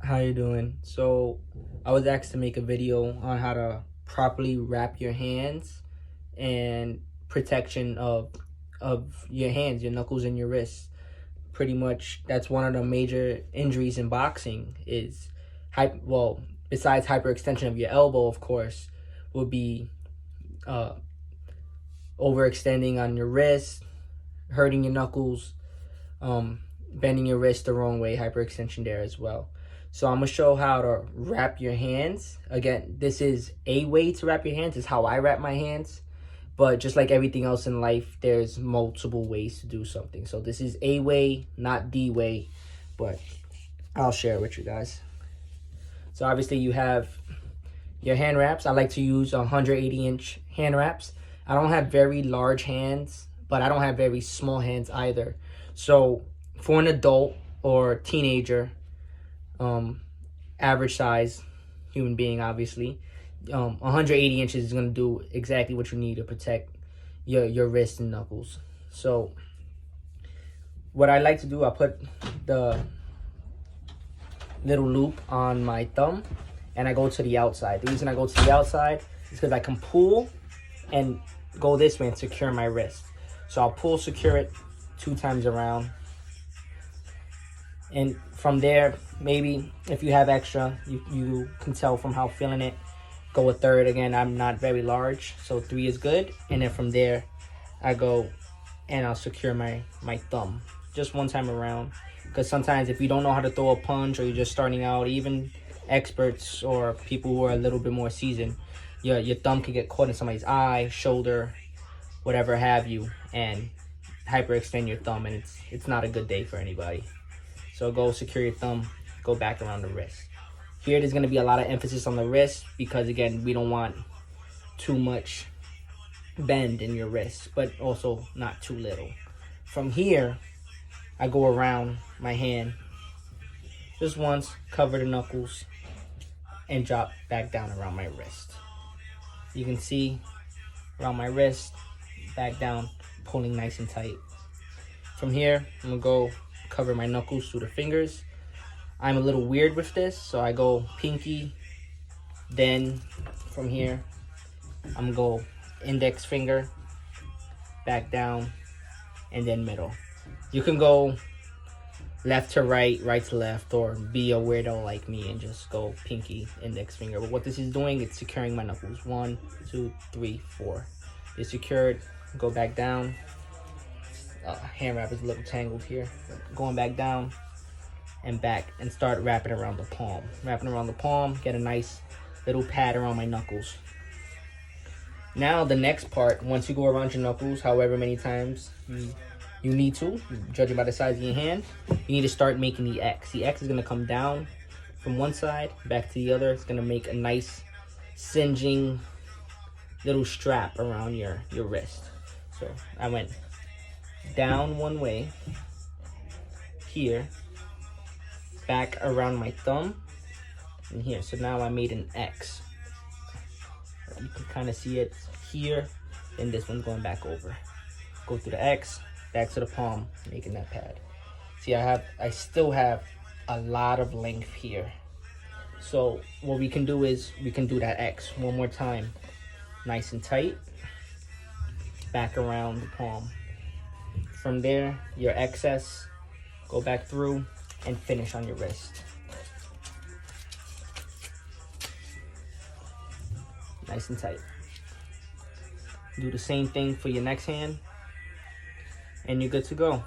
How you doing? So I was asked to make a video on how to properly wrap your hands and protection of your hands, your knuckles and your wrists. Pretty much that's one of the major injuries in boxing is besides hyperextension of your elbow, of course, would be uh overextending on your wrist, hurting your knuckles, bending your wrist the wrong way, hyperextension there as well. So I'm gonna show how to wrap your hands. Again, this is a way to wrap your hands, is how I wrap my hands. But just like everything else in life, there's multiple ways to do something. So this is a way, not the way, but I'll share it with you guys. So obviously you have your hand wraps. I like to use 180-inch hand wraps. I don't have very large hands, but I don't have very small hands either. So for an adult or teenager, average size human being, obviously, 180 inches is going to do exactly what you need to protect your wrists and knuckles. So what I like to do, I put the little loop on my thumb and I go to the outside. The reason I go to the outside is because I can pull and go this way and secure my wrist. So I'll pull, secure it 2 times around. And from there, maybe if you have extra, you can tell from how I'm feeling it, go a third. Again, I'm not very large, so 3 is good. And then from there, I go and I'll secure my thumb just 1 time around. Because sometimes if you don't know how to throw a punch or you're just starting out, even experts or people who are a little bit more seasoned, your thumb can get caught in somebody's eye, shoulder, whatever have you, and hyperextend your thumb, and it's not a good day for anybody. So go secure your thumb, go back around the wrist. Here there's going to be a lot of emphasis on the wrist because, again, we don't want too much bend in your wrist, but also not too little. From here, I go around my hand just once, cover the knuckles, and drop back down around my wrist. You can see around my wrist, back down, pulling nice and tight. From here, I'm going to go cover my knuckles through the fingers. I'm a little weird with this, so I go pinky, then from here, I'm going to go index finger, back down, and then middle. You can go left to right, right to left, or be a weirdo like me and just go pinky, index finger. But what this is doing, it's securing my knuckles. 1, 2, 3, 4. It's secured. Go back down. Hand wrap is a little tangled here. Going back down and back and start wrapping around the palm. Wrapping around the palm, get a nice little pad around my knuckles. Now the next part, once you go around your knuckles, however many times you need to, judging by the size of your hand, you need to start making the X. The X is going to come down from one side, back to the other. It's going to make a nice singeing little strap around your wrist. So I went down one way, here, back around my thumb, and here. So now I made an X. You can kind of see it here, and this one's going back over. Go through the X, back to the palm, making that pad. See, I still have a lot of length here. So what we can do is we can do that X one more time, nice and tight, back around the palm. From there, your excess, go back through and finish on your wrist. Nice and tight. Do the same thing for your next hand, and you're good to go.